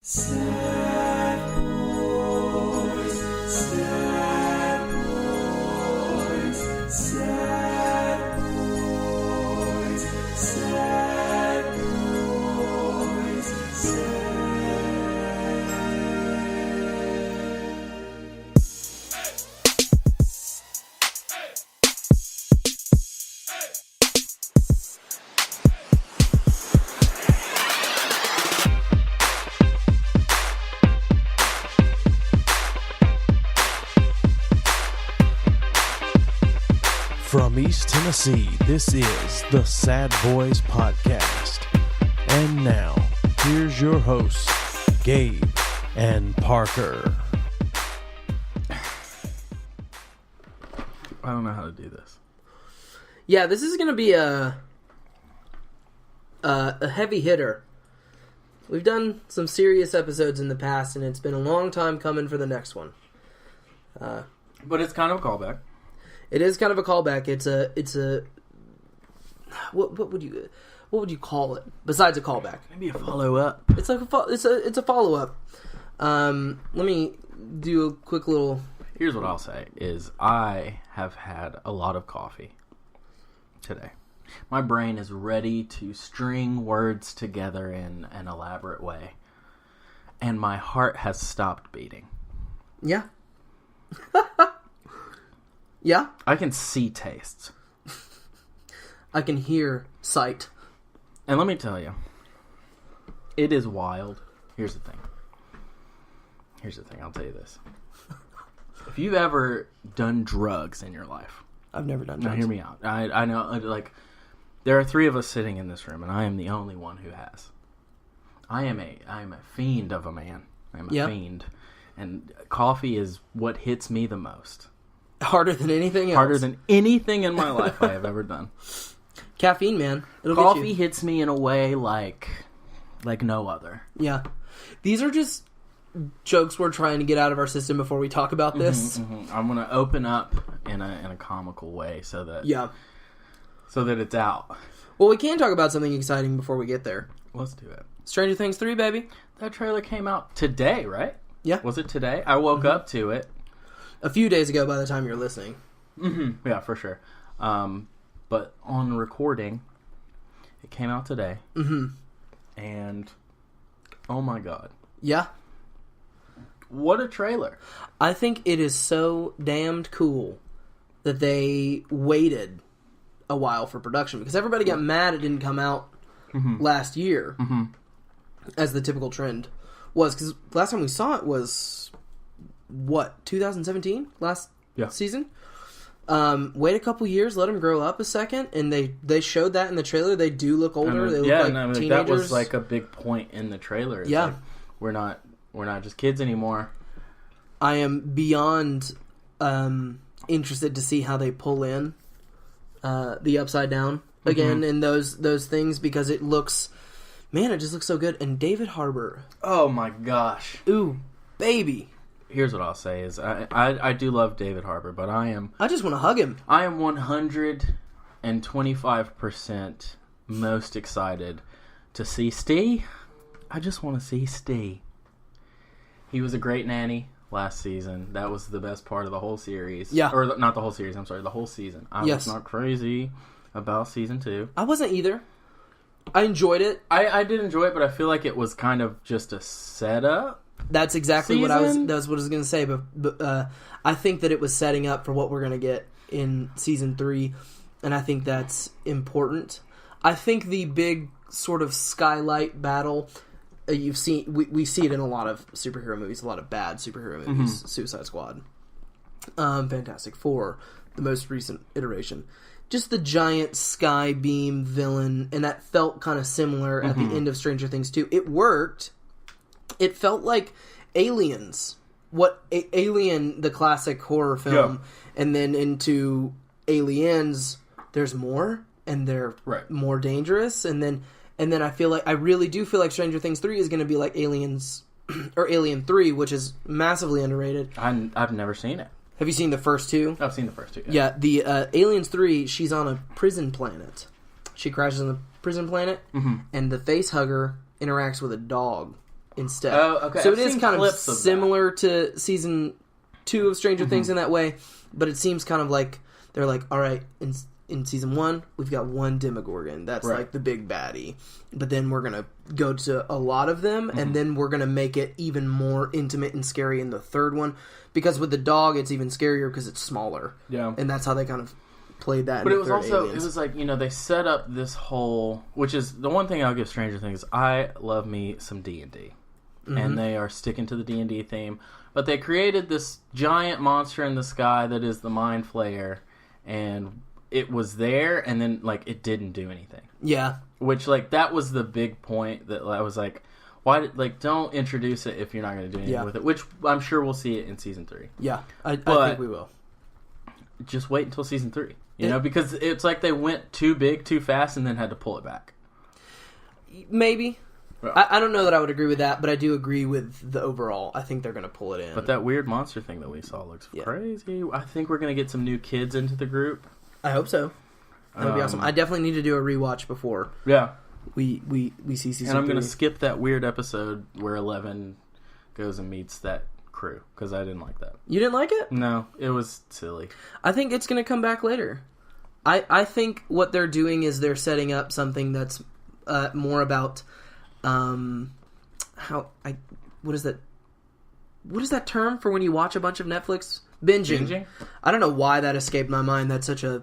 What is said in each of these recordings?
Sad boys, sad boys, sad boys, sad boys, From East Tennessee, this is the Sad Boys Podcast. And now, here's your hosts, Gabe and Parker. I don't know how to do this. Yeah, this is going to be a heavy hitter. We've done some serious episodes in the past, and it's been a long time coming for the next one. But it's kind of a callback. It is kind of a callback. It's a what would you call it besides a callback? Maybe a follow-up. It's like it's a follow up. Let me do a quick little. Here's what I'll say, is I have had a lot of coffee today. My brain is ready to string words together in an elaborate way. And my heart has stopped beating. Yeah. Yeah. I can see tastes. I can hear sight. And let me tell you, it is wild. Here's the thing, I'll tell you this. If you've ever done drugs in your life... I've never done drugs. Now hear me out. I know, like, there are three of us sitting in this room, and I am the only one who has. I am a fiend of a man. I am a fiend. And coffee is what hits me the most. Harder than anything else. Harder than anything in my life I have ever done. Caffeine, man. It'll Coffee get you. hits me in a way like no other. Yeah. These are just jokes we're trying to get out of our system before we talk about this. I'm going to open up in a comical way so that it's out. Well, we can talk about something exciting before we get there. Let's do it. Stranger Things 3, baby. That trailer came out today, right? Yeah. Was it today? I woke up to it. A few days ago by the time you're listening. Mm-hmm. Yeah, for sure. But on recording, it came out today. Mm-hmm. And, oh my God. Yeah. What a trailer. I think it is so damned cool that they waited a while for production. Because everybody got mad it didn't come out last year. Mm-hmm. As the typical trend was. Because last time we saw it was... What, 2017? Last season? Wait a couple years, let them grow up a second, and they showed that in the trailer. They do look older. They look like teenagers. That was like a big point in the trailer. It's like, we're not just kids anymore. I am beyond interested to see how they pull in the Upside Down again and those things, because it looks, man, it just looks so good. And David Harbour. Oh my gosh. Ooh, baby. Here's what I'll say is I do love David Harbour, but I just want to hug him. I am 125% most excited to see Steve. I just want to see Steve. He was a great nanny last season. That was the best part of the whole series. Yeah. Or not the whole series, I'm sorry, the whole season. I was not crazy about season 2. I wasn't either. I enjoyed it. I did enjoy it, but I feel like it was kind of just a setup. That's exactly what I was going to say, but I think that it was setting up for what we're going to get in season 3, and I think that's important. I think the big sort of skylight battle you've seen, we see it in a lot of superhero movies, a lot of bad superhero movies, Suicide Squad, Fantastic Four, the most recent iteration. Just the giant sky beam villain, and that felt kind of similar at the end of Stranger Things 2. It worked. It felt like Aliens. Alien, the classic horror film, and then into Aliens, there's more, and they're more dangerous, and then I feel like, I really do feel like Stranger Things 3 is going to be like Aliens, or Alien 3, which is massively underrated. I've never seen it. Have you seen the first two? I've seen the first two. Yeah, the Aliens 3, she's on a prison planet. She crashes on the prison planet, and the face hugger interacts with a dog. instead. Oh, okay. So I've it is seen kind of clips of similar to season 2 of Stranger Things in that way, but it seems kind of like they're like, all right, in season 1, we've got one Demogorgon. That's Right. like the big baddie. But then we're going to go to a lot of them, and then we're going to make it even more intimate and scary in the third one. Because with the dog, it's even scarier because it's smaller. Yeah. And that's how they kind of played that But in it was the third also, Aliens. it was like, they set up this whole, which is the one thing I'll give Stranger Things. I love me some D&D. And they are sticking to the D&D theme. But they created this giant monster in the sky that is the Mind Flayer. And it was there, and then, like, it didn't do anything. Yeah. Which, like, that was the big point that I was like, don't introduce it if you're not going to do anything with it. Which I'm sure we'll see it in season 3. Yeah. I think we will. Just wait until season 3. You know, because it's like they went too big, too fast, and then had to pull it back. Maybe. Well, I don't know that I would agree with that, but I do agree with the overall. I think they're going to pull it in. But that weird monster thing that we saw looks crazy. I think we're going to get some new kids into the group. I hope so. That would be awesome. I definitely need to do a rewatch before we see season 3. And I'm going to skip that weird episode where 11 goes and meets that crew, because I didn't like that. You didn't like it? No, it was silly. I think it's going to come back later. I think what they're doing is they're setting up something that's more about what is that term for when you watch a bunch of Netflix? Binging. I don't know why that escaped my mind. That's such a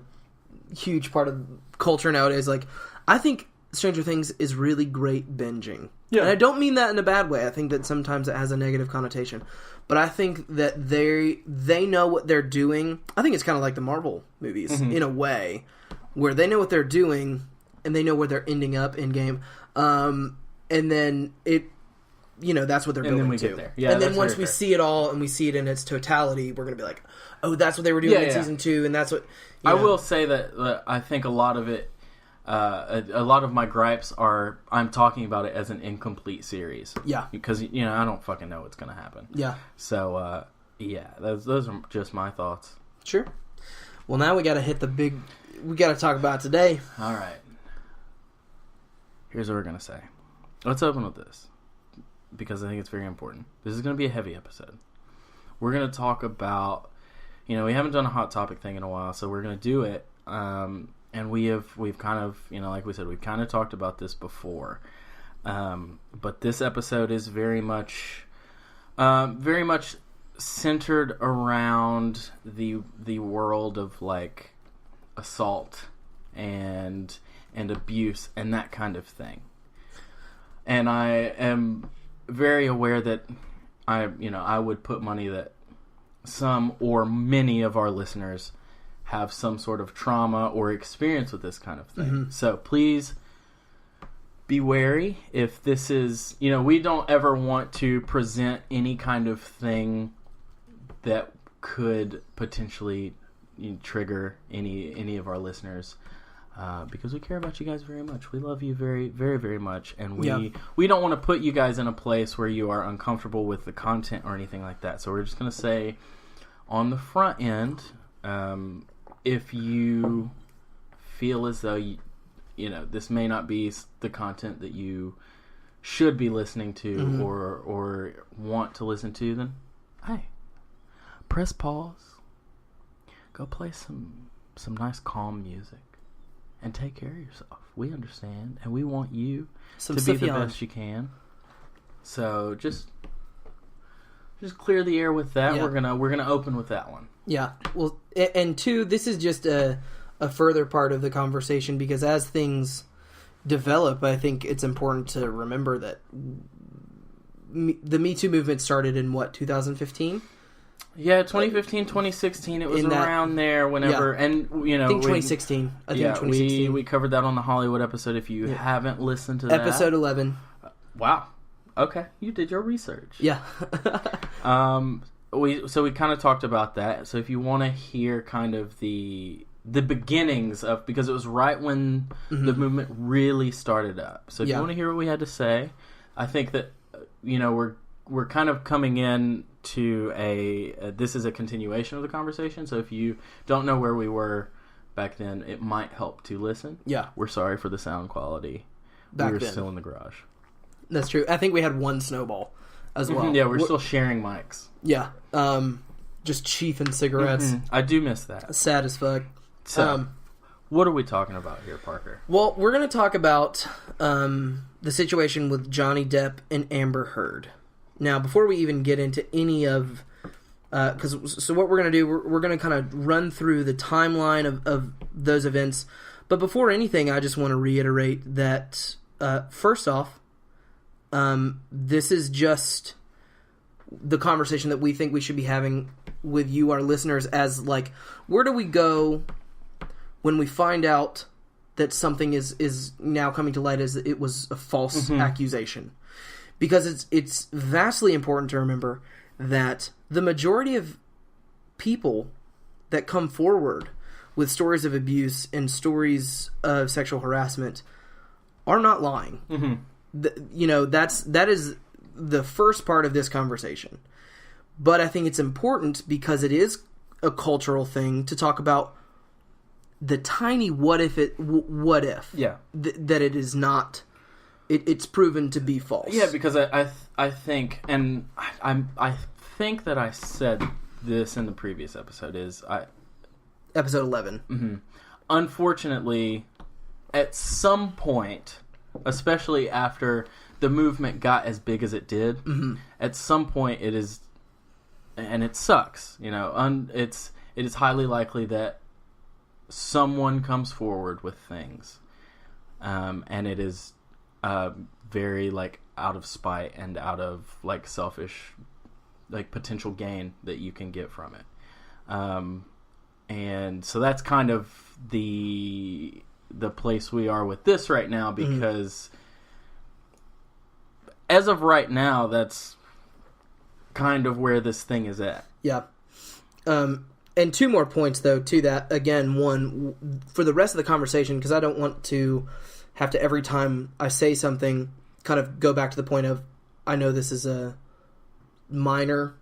huge part of culture nowadays. Like, I think Stranger Things is really great binging. Yeah. And I don't mean that in a bad way. I think that sometimes it has a negative connotation. But I think that they know what they're doing. I think it's kind of like the Marvel movies in a way, where they know what they're doing and they know where they're ending up in game. And then that's what they're building then we to. get there. Yeah, and then that's once very we fair. see it all and we see it in its totality, we're going to be like, oh, that's what they were doing in season 2, and that's what... I will say that I think a lot of it, a lot of my gripes are, I'm talking about it as an incomplete series. Yeah. Because, I don't fucking know what's going to happen. Yeah. So, those are just my thoughts. Sure. Well, now we got to we got to talk about today. All right. Here's what we're going to say. Let's open with this, because I think it's very important. This is going to be a heavy episode. We're going to talk about, we haven't done a hot topic thing in a while, so we're going to do it. And we've kind of, like we said, we've kind of talked about this before. But this episode is very much centered around the world of, like, assault and abuse and that kind of thing. And I am very aware that I would put money that some or many of our listeners have some sort of trauma or experience with this kind of thing. Mm-hmm. So please be wary if this is, we don't ever want to present any kind of thing that could potentially trigger any of our listeners. Because we care about you guys very much. We love you very, very, very much. And we don't want to put you guys in a place where you are uncomfortable with the content or anything like that. So we're just going to say on the front end, if you feel as though, this may not be the content that you should be listening to or want to listen to, then, hey, press pause. Go play some nice calm music. And take care of yourself. We understand, and we want you to be the best you can. So just clear the air with that. Yeah. We're gonna open with that one. Yeah. Well, and 2, this is just a further part of the conversation, because as things develop, I think it's important to remember that the Me Too movement started in 2015. Yeah, 2015, 2016, it was around there whenever, and, I think 2016. We covered that on the Hollywood episode. If you haven't listened to that. Episode 11. Wow. Okay, you did your research. Yeah. We kind of talked about that. So if you want to hear kind of the beginnings of, because it was right when the movement really started up. So if you want to hear what we had to say, I think that, we're kind of coming in to this is a continuation of the conversation. So if you don't know where we were back then, it might help to listen. Yeah. We're sorry for the sound quality. We were still in the garage. That's true. I think we had one snowball as well. Yeah, we're still sharing mics. Yeah. Just chiefing cigarettes. I do miss that. Sad as fuck. So, what are we talking about here, Parker? Well, we're going to talk about the situation with Johnny Depp and Amber Heard. Now, before we even get into any of... so what we're going to do, we're going to kind of run through the timeline of those events. But before anything, I just want to reiterate that, first off, this is just the conversation that we think we should be having with you, our listeners, as like, where do we go when we find out that something is now coming to light as it was a false accusation? Because it's vastly important to remember that the majority of people that come forward with stories of abuse and stories of sexual harassment are not lying. That is the first part of this conversation. But I think it's important because it is a cultural thing to talk about the tiny what if that it is not, it's proven to be false. Yeah, because I think, and I think that I said this in the previous episode, episode 11. Unfortunately, at some point, especially after the movement got as big as it did, at some point it is, and it sucks, it is highly likely that someone comes forward with things, and it is very like out of spite and out of like selfish like potential gain that you can get from it, and so that's kind of the place we are with this right now, because as of right now, that's kind of where this thing is at. Yeah. And two more points, though, to that. Again, one, for the rest of the conversation, because I don't want to have to, every time I say something, kind of go back to the point of, I know this is a minor.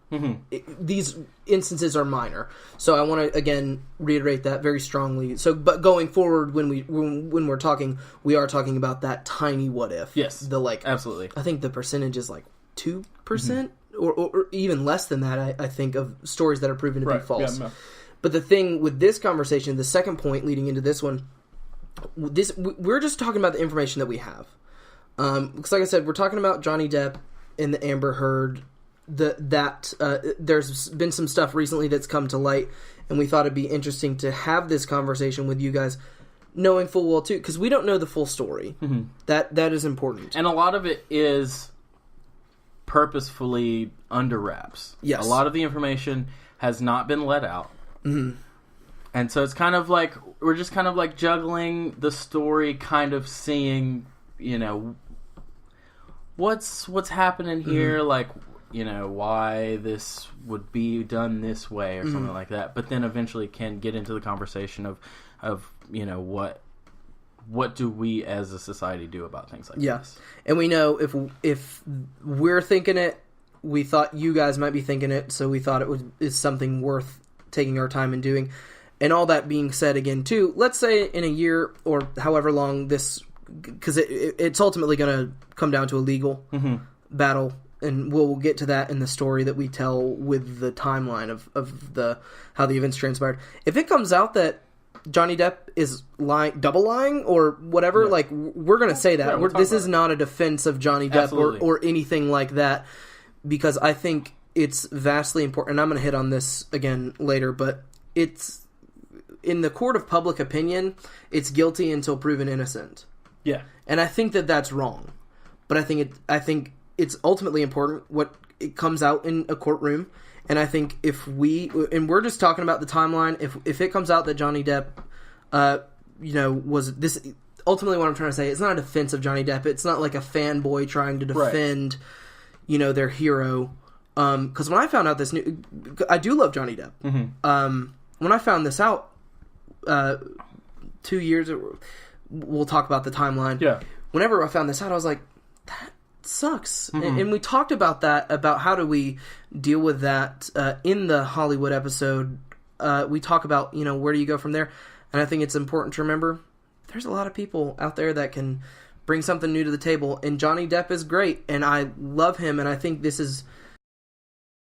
These instances are minor. So I want to, again, reiterate that very strongly. So, but going forward, when we're talking, we are talking about that tiny what if. Yes. Absolutely. I think the percentage is like 2%. Or even less than that, I think, of stories that are proven to be false. Yeah, no. But the thing with this conversation, the second point leading into this one, we're just talking about the information that we have. Because like I said, we're talking about Johnny Depp and the Amber Heard. There's been some stuff recently that's come to light, and we thought it'd be interesting to have this conversation with you guys, knowing full well, too, because we don't know the full story. That is important. And a lot of it is purposefully under wraps. Yes. A lot of the information has not been let out. And so it's kind of like, we're just kind of like juggling the story, kind of seeing, what's happening here, like, why this would be done this way or something like that. But then eventually can get into the conversation of what do we as a society do about things like this? And we know if we're thinking it, we thought you guys might be thinking it, so we thought is something worth taking our time and doing. And all that being said, again, too, let's say in a year or however long this, because it's ultimately going to come down to a legal battle, and we'll get to that in the story that we tell with the timeline of how the events transpired. If it comes out that Johnny Depp is double lying or whatever, like, we're going to say that. This is not a defense of Johnny Depp or anything like that, because I think it's vastly important, and I'm going to hit on this again later, but it's, in the court of public opinion, it's guilty until proven innocent. Yeah. And I think that that's wrong. But I think it's ultimately important what it comes out in a courtroom. And I think we're just talking about the timeline, if it comes out that Johnny Depp, was this, ultimately what I'm trying to say, it's not a defense of Johnny Depp. It's not like a fanboy trying to defend, their hero. Because when I found out this new, I do love Johnny Depp. When I found this out, 2 years, we'll talk about the timeline. Yeah. Whenever I found this out, I was like, that sucks. And we talked about that, about how do we deal with that in the Hollywood episode. We talk about, where do you go from there? And I think it's important to remember there's a lot of people out there that can bring something new to the table. And Johnny Depp is great, and I love him, and I think this is